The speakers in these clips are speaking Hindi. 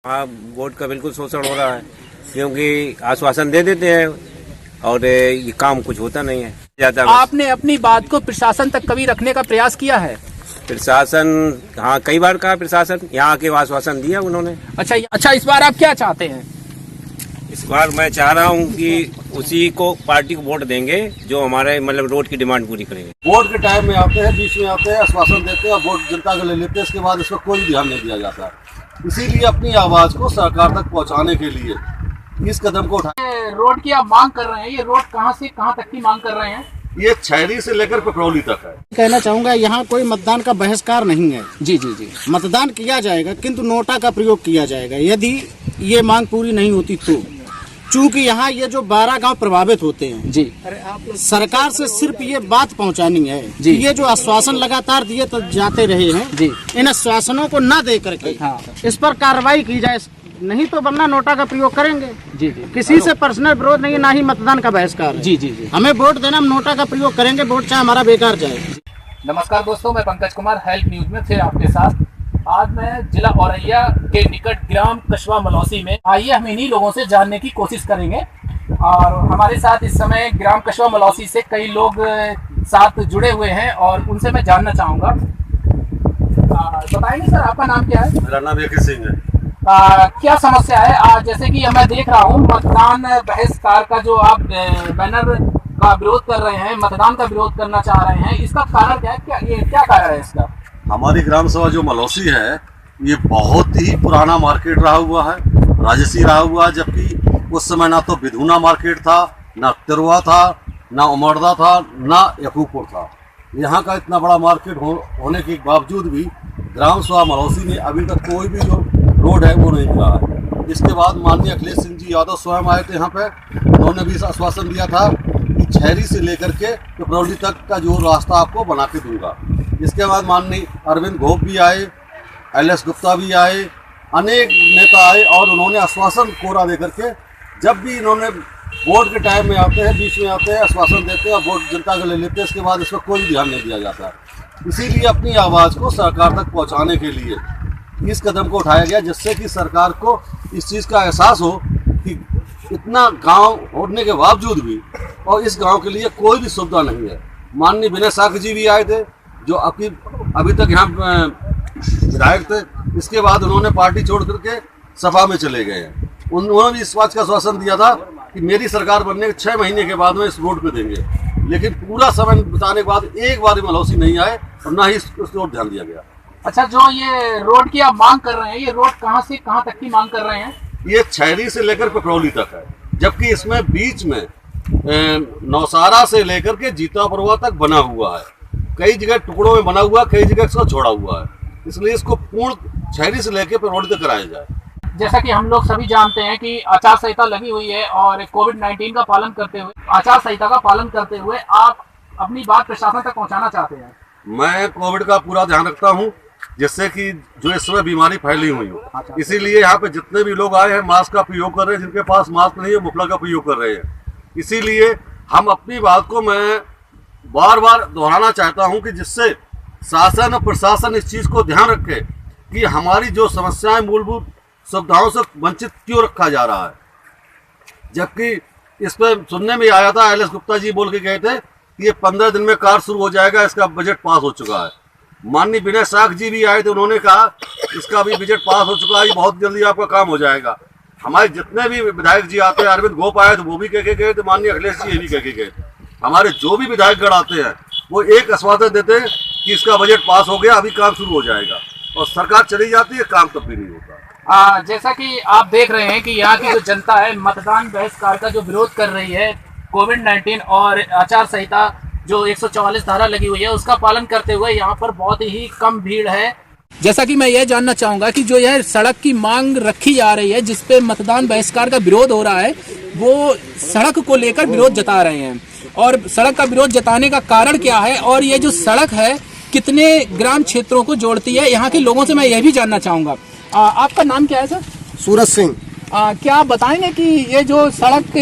हाँ, वोट का बिल्कुल शोषण हो रहा है क्योंकि आश्वासन दे देते हैं और ये काम कुछ होता नहीं है ज्यादा। आपने अपनी बात को प्रशासन तक कभी रखने का प्रयास किया है? प्रशासन, हाँ कई बार कहा प्रशासन, यहाँ आके आश्वासन दिया उन्होंने। अच्छा, इस बार आप क्या चाहते हैं? इस बार मैं चाह रहा हूँ कि उसी को पार्टी को वोट देंगे जो हमारे मतलब रोड की डिमांड पूरी करेंगे। वोट के टाइम में आते हैं, बीच में आते हैं, आश्वासन देते हैं और वोट जनता को ले लेते हैं। इसके बाद इस पर कोई ध्यान नहीं दिया जाता। इसीलिए अपनी आवाज को सरकार तक पहुंचाने के लिए इस कदम को उठाया। रोड की आप मांग कर रहे हैं, ये रोड कहाँ से कहाँ तक की मांग कर रहे हैं? ये छैरी से लेकर पिपरौली तक है। कहना चाहूंगा, यहाँ कोई मतदान का बहिष्कार नहीं है। जी जी जी, मतदान किया जाएगा किंतु नोटा का प्रयोग किया जाएगा यदि ये मांग पूरी नहीं होती तो। चूंकि यहाँ ये जो 12 गांव प्रभावित होते हैं जी, सरकार से सिर्फ ये बात पहुंचानी है जी। कि ये जो आश्वासन लगातार दिए तो जाते रहे हैं जी, इन आश्वासनों को न दे करके हाँ, इस पर कार्रवाई की जाए, नहीं तो वरना नोटा का प्रयोग करेंगे। जी जी, किसी से पर्सनल विरोध नहीं है, ना ही मतदान का बहिष्कार है। जी जी जी। हमें वोट देना, हम नोटा का प्रयोग करेंगे, वोट चाहे हमारा बेकार जाए। नमस्कार दोस्तों, मैं पंकज कुमार हेल्प न्यूज में फिर आपके साथ। आज मैं जिला औरैया के निकट ग्राम कस्बा मलौसी में, आइए हम इन्हीं लोगों से जानने की कोशिश करेंगे। और हमारे साथ इस समय ग्राम कस्बा मलौसी से कई लोग साथ जुड़े हुए हैं और उनसे मैं जानना चाहूँगा। बताएंगे सर, आपका नाम क्या है? मेरा नाम एक सिंह है। क्या समस्या है? आज जैसे कि मैं देख रहा हूँ मतदान बहिष्कार का जो आप बैनर का विरोध कर रहे हैं, मतदान का विरोध करना चाह रहे हैं, इसका कारण क्या है? क्या कारण है इसका? हमारी ग्राम सभा जो मलौसी है ये बहुत ही पुराना मार्केट रहा हुआ है, राजसी रहा हुआ है। जबकि उस समय ना तो बिधुना मार्केट था, ना तिरवा था, ना उमरदा था, ना यकूपुर था। यहाँ का इतना बड़ा मार्केट होने के बावजूद भी ग्राम सभा मलौसी में अभी तक कोई भी जो रोड है वो नहीं मिला है। इसके बाद माननीय अखिलेश सिंह जी यादव स्वयं आए थे यहाँ पे, उन्होंने भी आश्वासन दिया था कि छैरी से लेकर के पिपरौली तक का जो रास्ता आपको बना के दूंगा। इसके बाद माननीय अरविंद घोष भी आए, एल.एस. गुप्ता भी आए, अनेक नेता आए और उन्होंने आश्वासन कोरा दे करके, जब भी इन्होंने वोट के टाइम में आते हैं, बीच में आते हैं, आश्वासन देते हैं और वोट जनता को ले लेते हैं। इसके बाद इस पर कोई ध्यान नहीं दिया जाता। इसीलिए अपनी आवाज़ को सरकार तक पहुंचाने के लिए इस कदम को उठाया गया, जिससे कि सरकार को इस चीज़ का एहसास हो कि इतना गांव होने के बावजूद भी और इस गांव के लिए कोई भी सुविधा नहीं है। माननीय विनय साख जी भी आए थे जो अभी तक यहाँ विधायक थे। इसके बाद उन्होंने पार्टी छोड़ करके सपा में चले गए हैं। उन्होंने भी इस बात का आश्वासन दिया था कि मेरी सरकार बनने के 6 महीने के बाद में इस रोड पे देंगे, लेकिन पूरा समय बिताने के बाद एक बार भी मलौसी नहीं आए और ना ही उस रोड ध्यान दिया गया। अच्छा, जो ये रोड की आप मांग कर रहे हैं, ये रोड कहाँ से कहाँ तक की मांग कर रहे हैं? ये छैरी से लेकर पिपरौली तक है, जबकि इसमें बीच में नौसारा से लेकर के जीतापुरवा तक बना हुआ है। कई जगह टुकड़ों में बना हुआ है, कई जगह इसको छोड़ा हुआ है। इसलिए इसको पूर्ण छैरी से लेकर पिपरौली तक कराया जाए। जैसा कि हम लोग सभी जानते हैं कि आचार संहिता लगी हुई है और कोविड-19 का पालन करते हुए, आचार संहिता का पालन करते हुए आप अपनी बात प्रशासन तक पहुंचाना चाहते हैं। मैं कोविड का पूरा ध्यान रखता हूं, जिससे कि जो इस समय बीमारी फैली हुई हो, इसीलिए यहाँ पे जितने भी लोग आए हैं मास्क का प्रयोग कर रहे हैं, जिनके पास मास्क नहीं है मुफलर का प्रयोग कर रहे हैं। इसीलिए हम अपनी बात को मैं बार बार दोहराना चाहता हूं कि जिससे शासन और प्रशासन इस चीज़ को ध्यान रखे कि हमारी जो समस्याएं, मूलभूत सुविधाओं से वंचित क्यों रखा जा रहा है। जबकि इस पर सुनने में आया था, एल.एस. गुप्ता जी बोल के गए थे कि ये 15 दिन में कार्य शुरू हो जाएगा, इसका बजट पास हो चुका है। माननीय विनय साख जी भी आए थे, उन्होंने कहा इसका भी बजट पास हो चुका है, बहुत जल्दी आपका काम हो जाएगा। हमारे जितने भी विधायक जी आते हैं, अरविंद घोष आए थे वो भी कह के गए थे, माननीय अखिलेश जी ये भी कह के गए थे। हमारे जो भी विधायकगण आते हैं वो एक आश्वासन देते हैं कि इसका बजट पास हो गया, अभी काम शुरू हो जाएगा, और सरकार चली जाती है, काम तब भी नहीं होता। जैसा कि आप देख रहे हैं कि यहाँ की जो जनता है मतदान बहिष्कार का जो विरोध कर रही है, कोविड-19 और आचार संहिता जो 144 धारा लगी हुई है उसका पालन करते हुए यहाँ पर बहुत ही कम भीड़ है। जैसा कि मैं ये जानना चाहूँगा कि जो यह सड़क की मांग रखी जा रही है, जिसपे मतदान बहिष्कार का विरोध हो रहा है, वो सड़क को लेकर विरोध जता रहे हैं और सड़क का विरोध जताने का कारण क्या है और ये जो सड़क है कितने ग्राम क्षेत्रों को जोड़ती है, यहाँ के लोगों से मैं यह भी जानना चाहूँगा। आपका नाम क्या है सर? सूरज सिंह। क्या आप बताएंगे कि ये जो सड़क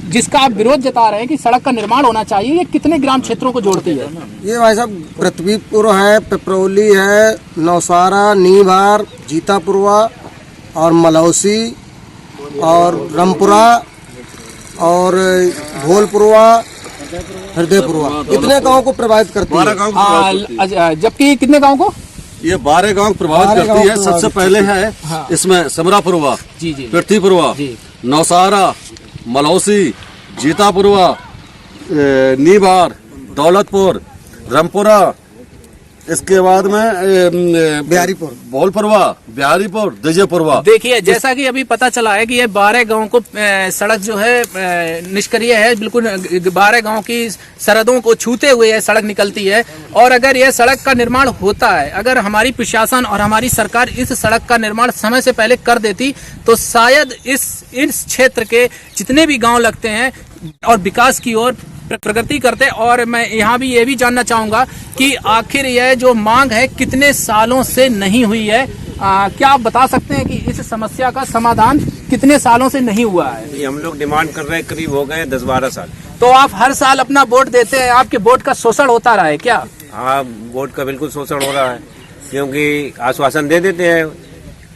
जिसका आप विरोध जता रहे हैं कि सड़क का निर्माण होना चाहिए, ये कितने ग्राम क्षेत्रों को जोड़ती है? ये भाई साहब पृथ्वीपुर है, पिपरौली है, नौसारा, नीभार, जीतापुरवा और मलौसी और रामपुरा और भोलपुरवा, हृदयपुरवा, इतने गांव को प्रभावित करती है। 12 गांव को प्रभावित करती है। जबकि कितने गाँव को? ये 12 गांव प्रभावित 12 करती है। गांव सबसे पहले है इसमें समरापुरवा, जी जी पृथ्वीपुरवा, जी। नौसारा, मलौसी, जीतापुरवा, नीबार, दौलतपुर, रामपुरा, इसके बाद में बिहारीपुर, भोलपुरवा, बिहारीपुर, दजयपुरवा। देखिए, जैसा कि अभी पता चला है कि ये 12 गांव को सड़क जो है निष्क्रिय है, बिल्कुल 12 गांव की सरहदों को छूते हुए यह सड़क निकलती है। और अगर यह सड़क का निर्माण होता है, अगर हमारी प्रशासन और हमारी सरकार इस सड़क का निर्माण समय से पहले कर देती तो शायद इस क्षेत्र के जितने भी गांव लगते हैं और विकास की ओर प्रगति करते। और मैं यहाँ भी ये भी जानना चाहूंगा कि आखिर यह जो मांग है कितने सालों से नहीं हुई है? क्या आप बता सकते हैं कि इस समस्या का समाधान कितने सालों से नहीं हुआ है? ये हम लोग डिमांड कर रहे हैं, करीब हो गए 10-12 साल। तो आप हर साल अपना वोट देते हैं, आपके वोट का शोषण होता रहा है क्या? हाँ, वोट का बिल्कुल शोषण हो रहा है, क्योंकि आश्वासन दे देते हैं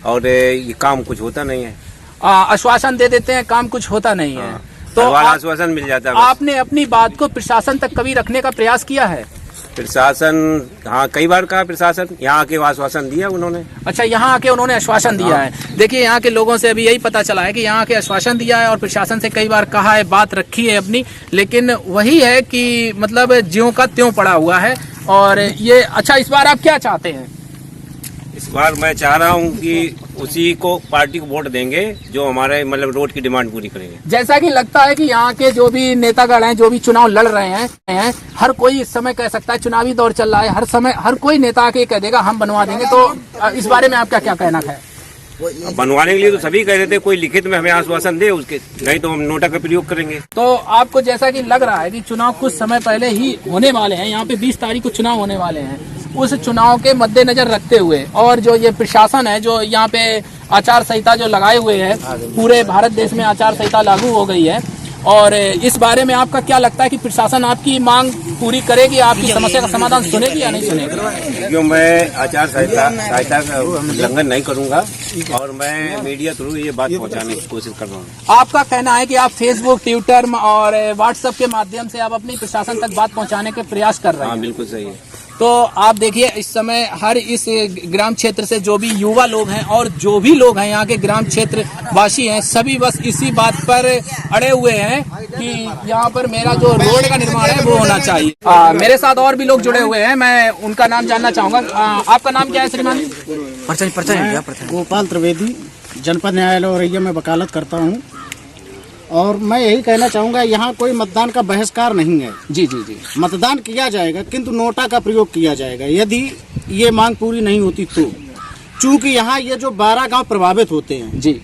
और ये काम कुछ होता नहीं है। आश्वासन दे देते हैं, काम कुछ होता नहीं है। तो आश्वासन मिल जाता है। आपने अपनी बात को प्रशासन तक कभी रखने का प्रयास किया है? प्रशासन, हाँ, कई बार कहा प्रशासन, यहाँ आके आश्वासन दिया उन्होंने। अच्छा, यहाँ आके उन्होंने आश्वासन दिया है। देखिए, यहाँ के लोगों से अभी यही पता चला है कि यहाँ के आश्वासन दिया है और प्रशासन से कई बार कहा है, बात रखी है अपनी, लेकिन वही है कि मतलब ज्यों का त्यों पड़ा हुआ है। और ये, अच्छा, इस बार आप क्या चाहते हैं? इस बार मैं चाह रहा हूँ कि उसी को पार्टी को वोट देंगे जो हमारे मतलब रोड की डिमांड पूरी करेंगे। जैसा कि लगता है कि यहाँ के जो भी नेतागण हैं, जो भी चुनाव लड़ रहे हैं, हर कोई इस समय कह सकता है, चुनावी दौर चल रहा है, हर समय हर कोई नेता आके कह देगा हम बनवा देंगे। तो इस बारे में आपका क्या कहना है? बनवाने के लिए तो सभी कह रहे थे, कोई लिखित में हमें आश्वासन दे, उसके नहीं तो हम नोटा का प्रयोग करेंगे। तो आपको जैसा कि लग रहा है कि चुनाव कुछ समय पहले ही होने वाले हैं, यहाँ पे 20 तारीख को चुनाव होने वाले हैं, उस चुनाव के मद्देनजर रखते हुए और जो ये प्रशासन है जो यहाँ पे आचार संहिता जो लगाए हुए है, पूरे भारत देश में आचार संहिता लागू हो गई है, और इस बारे में आपका क्या लगता है कि प्रशासन आपकी मांग पूरी करेगी, आपकी समस्या का समाधान सुनेगी या नहीं सुनेगी? क्यों, मैं आचार संहिता का उल्लंघन नहीं करूंगा और मैं मीडिया थ्रू ये बात पहुंचाने की कोशिश कर रहा हूँ। आपका कहना है कि आप फेसबुक, ट्विटर और व्हाट्सएप के माध्यम से आप अपनी प्रशासन तक बात पहुंचाने के प्रयास कर रहे हैं? हाँ, बिल्कुल सही है। तो आप देखिए, इस समय हर इस ग्राम क्षेत्र से जो भी युवा लोग हैं और जो भी लोग हैं यहाँ के ग्राम क्षेत्र वासी हैं, सभी बस इसी बात पर अड़े हुए हैं कि यहाँ पर मेरा जो रोड का निर्माण है वो होना चाहिए। मेरे साथ और भी लोग जुड़े हुए हैं, मैं उनका नाम जानना चाहूंगा। आपका नाम क्या है श्रीमान? गोपाल त्रिवेदी, जनपद न्यायालय औरैया में वकालत करता हूँ। और मैं यही कहना चाहूँगा, यहाँ कोई मतदान का बहिष्कार नहीं है। जी जी जी। मतदान किया जाएगा, किंतु नोटा का प्रयोग किया जाएगा यदि ये मांग पूरी नहीं होती तो। चूंकि यहाँ ये जो 12 गांव प्रभावित होते हैं जी,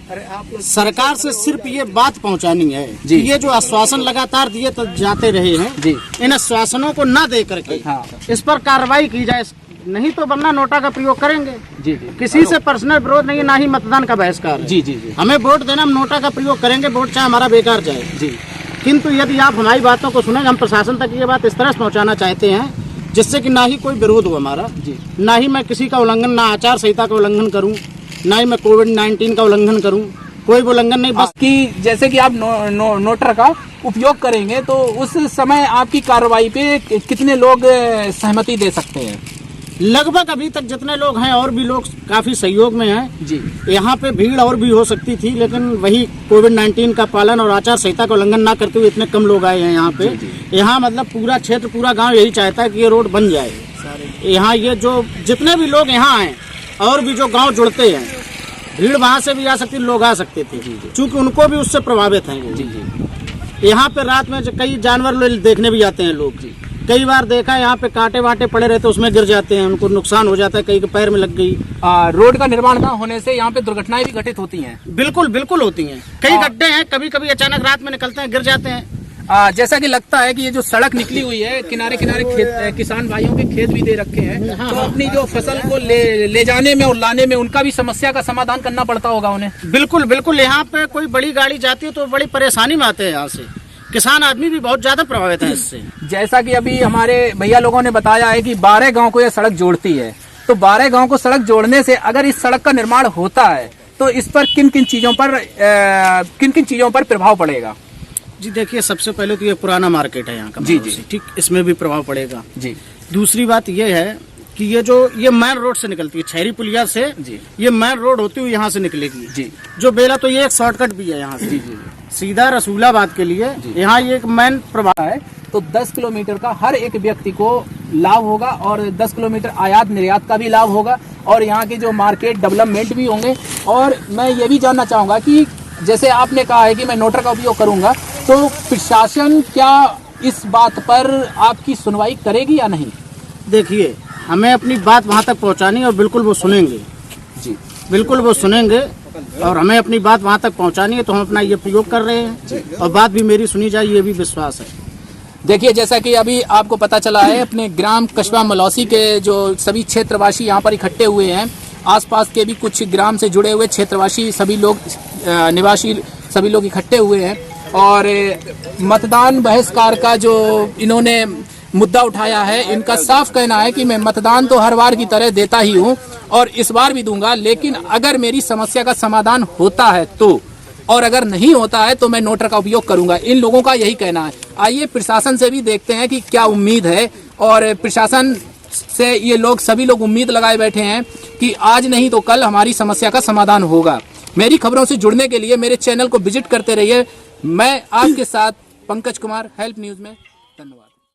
सरकार से सिर्फ ये बात पहुँचानी है जी। ये जो आश्वासन लगातार दिए तो जाते रहे हैं जी, इन आश्वासनों को न दे करके हाँ, इस पर कार्रवाई की जाए, नहीं तो वरना नोटा का प्रयोग करेंगे। जी जी। किसी से पर्सनल विरोध नहीं है, ना ही मतदान का बहिष्कार है। जी जी जी। हमें वोट देना, हम नोटा का प्रयोग करेंगे, वोट चाहे हमारा बेकार जाए। जी। किंतु यदि आप हमारी बातों को सुनेंगे, हम प्रशासन तक ये बात इस तरह से पहुंचाना चाहते हैं जिससे कि ना ही कोई विरोध हो हमारा, जी, ना ही मैं किसी का उल्लंघन, ना आचार संहिता का उल्लंघन करूं, ना ही मैं कोविड-19 का उल्लंघन करूं, कोई उल्लंघन नहीं। बस कि जैसे कि आप नोटर का उपयोग करेंगे तो उस समय आपकी कार्रवाई पे कितने लोग सहमति दे सकते हैं? लगभग अभी तक जितने लोग हैं और भी लोग काफी सहयोग में हैं जी। यहाँ पे भीड़ और भी हो सकती थी, लेकिन वही कोविड-19 का पालन और आचार संहिता का उल्लंघन ना करते हुए इतने कम लोग आए हैं यहाँ पे। यहाँ मतलब पूरा क्षेत्र, पूरा गांव यही चाहता है कि ये रोड बन जाए। यहाँ ये जो जितने भी लोग यहाँ आए और भी जो गाँव जुड़ते हैं, भीड़ वहाँ से भी आ सकती, लोग आ सकते थे, चूँकि उनको भी उससे प्रभावित हैं। जी जी। यहाँ पे रात में कई जानवर देखने भी आते हैं लोग। जी, कई बार देखा यहाँ पे कांटे वाटे पड़े रहते, उसमें गिर जाते हैं, उनको नुकसान हो जाता है, कई के पैर में लग गई। रोड का निर्माण न होने से यहाँ पे दुर्घटनाएं भी घटित होती हैं। बिल्कुल बिल्कुल होती हैं। कई गड्ढे हैं, कभी कभी अचानक रात में निकलते हैं, गिर जाते हैं। जैसा कि लगता है कि ये जो सड़क निकली हुई है, किनारे किनारे खेत, किसान भाइयों के खेत भी दे रखे हैं, तो अपनी जो फसल को ले जाने में और लाने में उनका भी समस्या का समाधान करना पड़ता होगा उन्हें। बिल्कुल बिल्कुल। यहाँ पे कोई बड़ी गाड़ी जाती है तो बड़ी परेशानी में आते हैं। यहाँ से किसान आदमी भी बहुत ज्यादा प्रभावित है इससे। जैसा कि अभी हमारे भैया लोगों ने बताया है कि 12 गांव को यह सड़क जोड़ती है, तो 12 गांव को सड़क जोड़ने से अगर इस सड़क का निर्माण होता है तो इस पर किन किन चीजों पर प्रभाव पड़ेगा? जी देखिए, सबसे पहले तो ये पुराना मार्केट है यहाँ का। जी, जी। ठीक, इसमें भी प्रभाव पड़ेगा। जी दूसरी बात ये है कि ये मेन रोड से निकलती है, छहरी पुलिया से। जी। ये मेन रोड होती हुई यहाँ से निकलेगी। जी। जो बेला तो ये एक शॉर्टकट भी है यहाँ से। जी जी सीधा रसूलाबाद के लिए यहाँ ये एक मेन प्रभाव है। तो 10 किलोमीटर का हर एक व्यक्ति को लाभ होगा और 10 किलोमीटर आयात निर्यात का भी लाभ होगा और यहाँ के जो मार्केट डेवलपमेंट भी होंगे। और मैं ये भी जानना चाहूँगा कि जैसे आपने कहा है कि मैं नोटर का उपयोग करूँगा, तो प्रशासन क्या इस बात पर आपकी सुनवाई करेगी या नहीं? देखिए, हमें अपनी बात वहाँ तक पहुँचानी है और बिल्कुल वो सुनेंगे। जी, बिल्कुल वो सुनेंगे और हमें अपनी बात वहाँ तक पहुँचानी है, तो हम अपना ये प्रयोग कर रहे हैं और बात भी मेरी सुनी जाए, ये भी विश्वास है। देखिए, जैसा कि अभी आपको पता चला है, अपने ग्राम कस्बा मलौसी के जो सभी क्षेत्रवासी यहाँ पर इकट्ठे हुए हैं, आसपास के भी कुछ ग्राम से जुड़े हुए क्षेत्रवासी सभी लोग निवासी सभी लोग इकट्ठे हुए हैं और मतदान बहिष्कार का जो इन्होंने मुद्दा उठाया है, इनका साफ कहना है कि मैं मतदान तो हर बार की तरह देता ही हूं और इस बार भी दूंगा, लेकिन अगर मेरी समस्या का समाधान होता है तो, और अगर नहीं होता है तो मैं नोटर का उपयोग करूंगा। इन लोगों का यही कहना है। आइए प्रशासन से भी देखते हैं कि क्या उम्मीद है और प्रशासन से ये लोग सभी लोग उम्मीद लगाए बैठे हैं कि आज नहीं तो कल हमारी समस्या का समाधान होगा। मेरी खबरों से जुड़ने के लिए मेरे चैनल को विजिट करते रहिए। मैं आपके साथ पंकज कुमार, हेल्प न्यूज में। धन्यवाद।